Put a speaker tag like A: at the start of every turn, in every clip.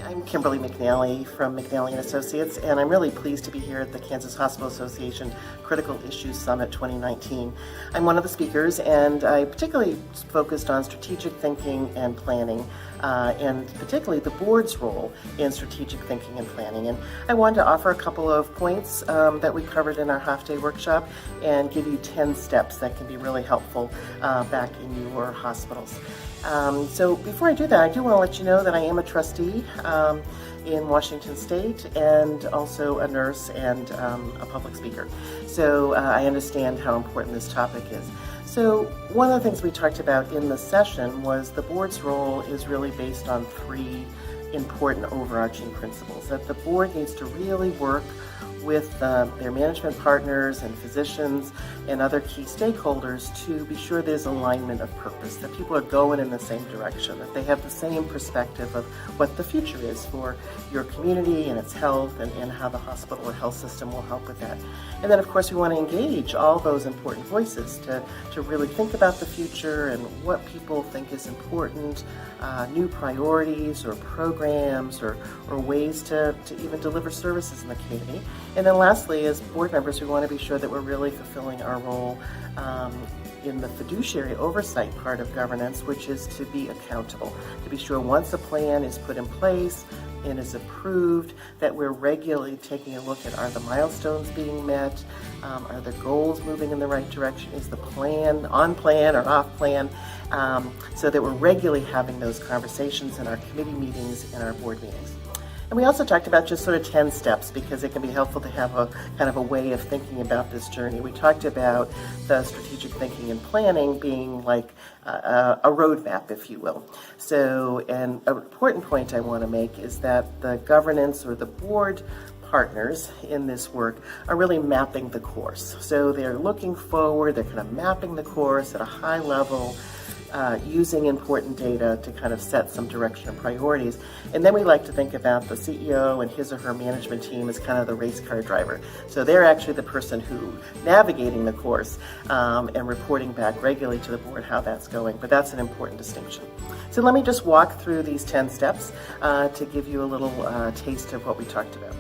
A: I'm Kimberly McNally from McNally and Associates, and I'm really pleased to be here at the Kansas Hospital Association Critical Issues Summit 2019. I'm one of the speakers, and I particularly focused on strategic thinking and planning, and particularly the board's role in strategic thinking and planning. And I wanted to offer a couple of points that we covered in our half-day workshop and give you 10 steps that can be really helpful back in your hospitals. So before I do that, I do want to let you know that I am a trustee in Washington State and also a nurse and a public speaker. So I understand how important this topic is. So one of the things we talked about in the session was the board's role is really based on three important overarching principles. That the board needs to really work with their management partners and physicians and other key stakeholders to be sure there's alignment of purpose, that people are going in the same direction, that they have the same perspective of what the future is for your community and its health and how the hospital or health system will help with that. And then of course we want to engage all those important voices to really think about the future and what people think is important, new priorities or programs or ways to even deliver services in the community. And then lastly, as board members, we want to be sure that we're really fulfilling our role in the fiduciary oversight part of governance, which is to be accountable, to be sure once a plan is put in place and is approved, that we're regularly taking a look at, are the milestones being met, are the goals moving in the right direction, is the plan on plan or off plan, so that we're regularly having those conversations in our committee meetings and our board meetings. And we also talked about just sort of 10 steps because it can be helpful to have a kind of a way of thinking about this journey. We talked about the strategic thinking and planning being like a roadmap, if you will. So, and an important point I want to make is that the governance or the board partners in this work are really mapping the course. So they're looking forward, they're kind of mapping the course at a high level, using important data to kind of set some direction and priorities. And then we like to think about the CEO and his or her management team as kind of the race car driver. So they're actually the person who navigating the course and reporting back regularly to the board how that's going. But that's an important distinction. So let me just walk through these 10 steps to give you a little taste of what we talked about.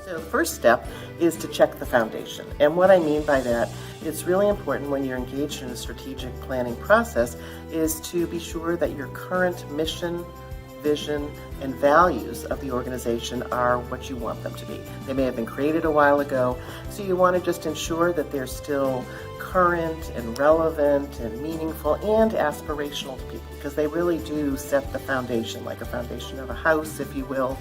A: So the first step is to check the foundation. And what I mean by that, it's really important when you're engaged in a strategic planning process is to be sure that your current mission, vision, and values of the organization are what you want them to be. They may have been created a while ago, so you want to just ensure that they're still current and relevant and meaningful and aspirational to people, because they really do set the foundation, like a foundation of a house, if you will,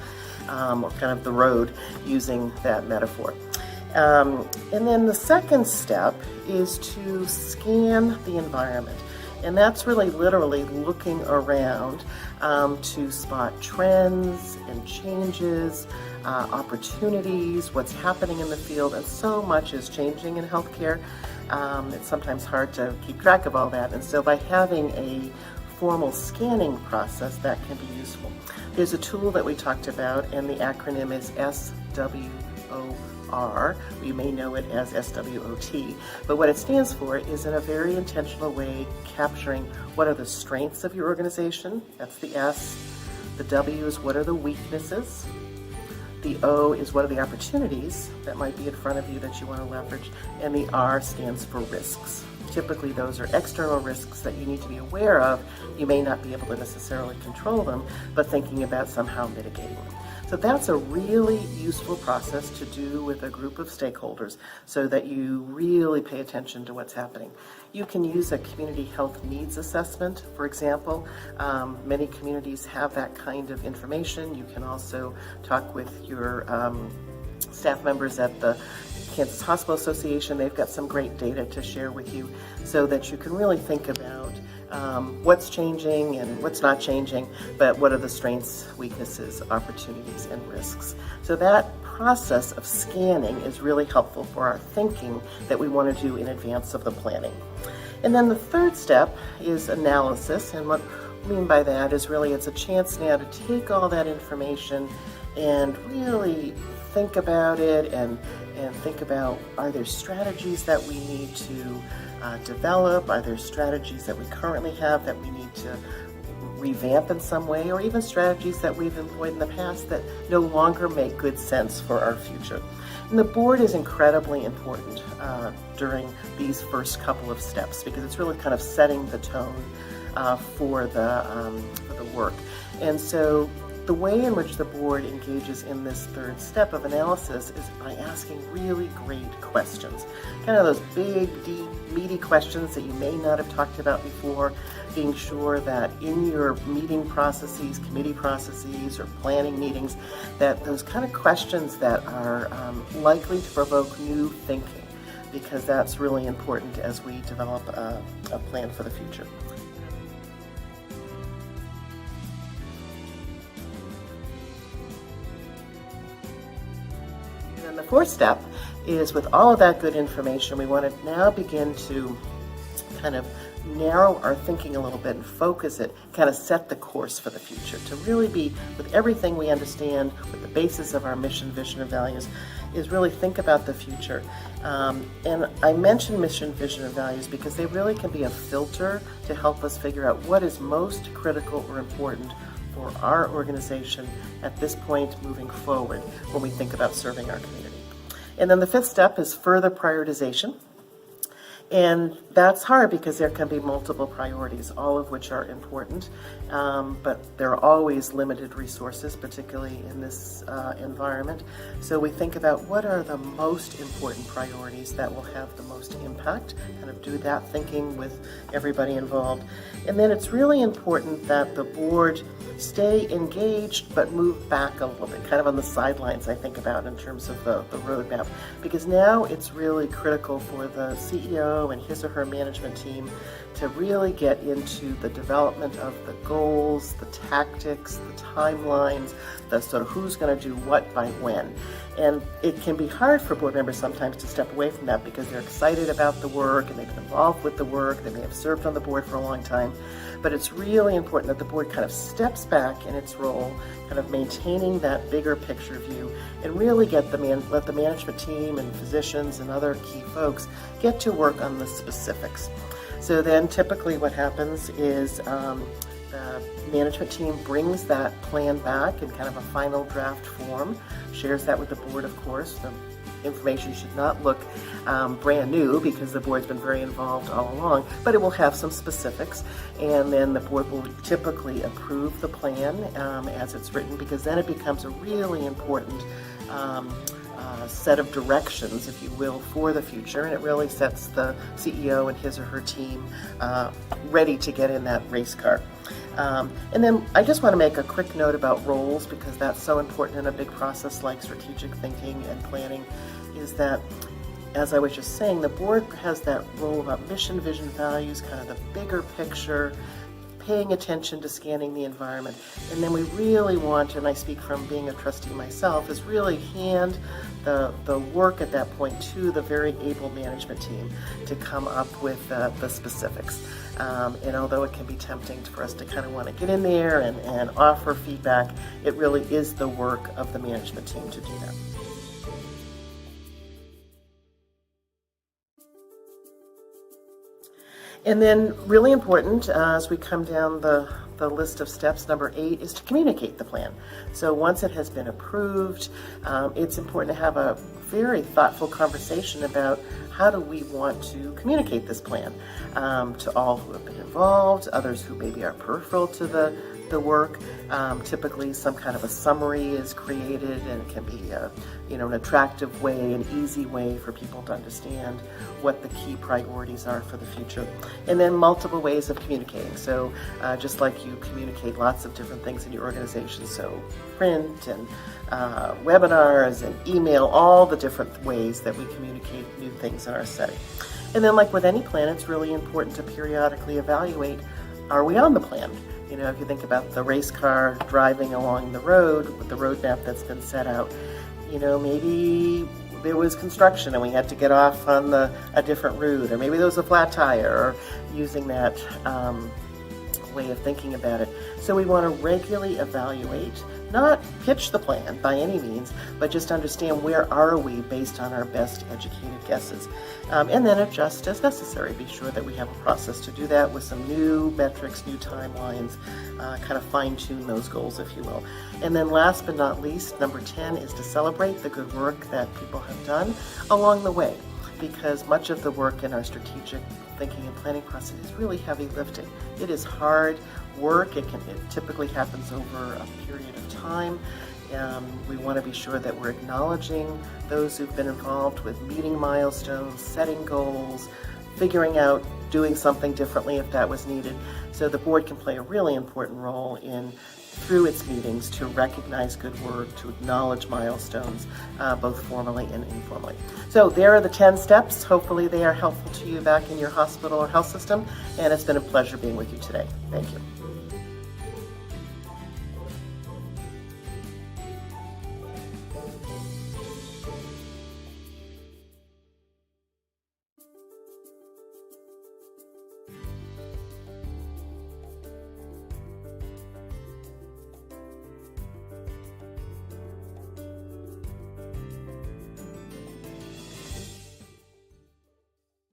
A: or kind of the road, using that metaphor. And then the second step is to scan the environment. And that's really literally looking around to spot trends and changes, opportunities, what's happening in the field, and so much is changing in healthcare. It's sometimes hard to keep track of all that, and so by having a formal scanning process, that can be useful. There's a tool that we talked about, and the acronym is SWOR. You may know it as SWOT, but what it stands for is in a very intentional way capturing what are the strengths of your organization. That's the S. The W is what are the weaknesses. The O is what are the opportunities that might be in front of you that you want to leverage, and the R stands for risks. Typically those are external risks that you need to be aware of. You may not be able to necessarily control them, but thinking about somehow mitigating them. So that's a really useful process to do with a group of stakeholders so that you really pay attention to what's happening. You can use a community health needs assessment, for example. Many communities have that kind of information. You can also talk with your staff members at the Kansas Hospital Association. They've got some great data to share with you so that you can really think about what's changing and what's not changing, but what are the strengths, weaknesses, opportunities, and risks. So that process of scanning is really helpful for our thinking that we want to do in advance of the planning. And then the third step is analysis, and what I mean by that is really it's a chance now to take all that information and really think about it and and think about, are there strategies that we need to develop? Are there strategies that we currently have that we need to revamp in some way, or even strategies that we've employed in the past that no longer make good sense for our future? And the board is incredibly important during these first couple of steps, because it's really kind of setting the tone for the work. And so the way in which the board engages in this third step of analysis is by asking really great questions. Kind of those big, deep, meaty questions that you may not have talked about before, being sure that in your meeting processes, committee processes, or planning meetings, that those kind of questions that are likely to provoke new thinking, because that's really important as we develop a plan for the future. And the fourth step is, with all of that good information, we want to now begin to kind of narrow our thinking a little bit and focus it, kind of set the course for the future, to really be, with everything we understand, with the basis of our mission, vision, and values, is really think about the future. And I mention mission, vision, and values because they really can be a filter to help us figure out what is most critical or important for our organization at this point moving forward when we think about serving our community. And then the fifth step is further prioritization. And that's hard because there can be multiple priorities, all of which are important, but there are always limited resources, particularly in this environment. So we think about what are the most important priorities that will have the most impact, kind of do that thinking with everybody involved. And then it's really important that the board stay engaged but move back a little bit, kind of on the sidelines, I think about in terms of the roadmap, because now it's really critical for the CEO and his or her management team to really get into the development of the goals, the tactics, the timelines, the sort of who's going to do what by when. And it can be hard for board members sometimes to step away from that because they're excited about the work and they've been involved with the work, they may have served on the board for a long time. But it's really important that the board kind of steps back in its role, kind of maintaining that bigger picture view, and really let the management team and physicians and other key folks get to work on the specifics. So then typically what happens is the management team brings that plan back in kind of a final draft form, shares that with the board, of course. The information should not look brand new because the board's been very involved all along, but it will have some specifics, and then the board will typically approve the plan as it's written, because then it becomes a really important set of directions, if you will, for the future, and it really sets the CEO and his or her team ready to get in that race car. And then I just want to make a quick note about roles, because that's so important in a big process like strategic thinking and planning, is that, as I was just saying, the board has that role about mission, vision, values, kind of the bigger picture, paying attention to scanning the environment. And then we really want, and I speak from being a trustee myself, is really hand the work at that point to the very able management team to come up with the specifics. And although it can be tempting for us to kind of want to get in there and offer feedback, it really is the work of the management team to do that. And then really important as we come down the list of steps, number 8 is to communicate the plan. So once it has been approved, it's important to have a very thoughtful conversation about how do we want to communicate this plan to all who have been involved, others who maybe are peripheral to the work. Typically some kind of a summary is created, and it can be an attractive way, an easy way for people to understand what the key priorities are for the future. And then multiple ways of communicating. So just like you communicate lots of different things in your organization, so print and webinars and email, all the different ways that we communicate new things in our setting. And then, like with any plan, it's really important to periodically evaluate, are we on the plan? You know, if you think about the race car driving along the road with the roadmap that's been set out, maybe there was construction and we had to get off on a different route, or maybe there was a flat tire, or using that way of thinking about it. So we want to regularly evaluate not pitch the plan by any means, but just understand where are we based on our best educated guesses. And then adjust as necessary. Be sure that we have a process to do that with some new metrics, new timelines, kind of fine-tune those goals, if you will. And then last but not least, number 10 is to celebrate the good work that people have done along the way, because much of the work in our strategic thinking and planning process is really heavy lifting. It is hard work. It typically happens over a period of time. We want to be sure that we're acknowledging those who've been involved with meeting milestones, setting goals, figuring out doing something differently if that was needed. So the board can play a really important role through its meetings to recognize good work, to acknowledge milestones, both formally and informally. So there are the 10 steps. Hopefully they are helpful to you back in your hospital or health system, and it's been a pleasure being with you today. Thank you.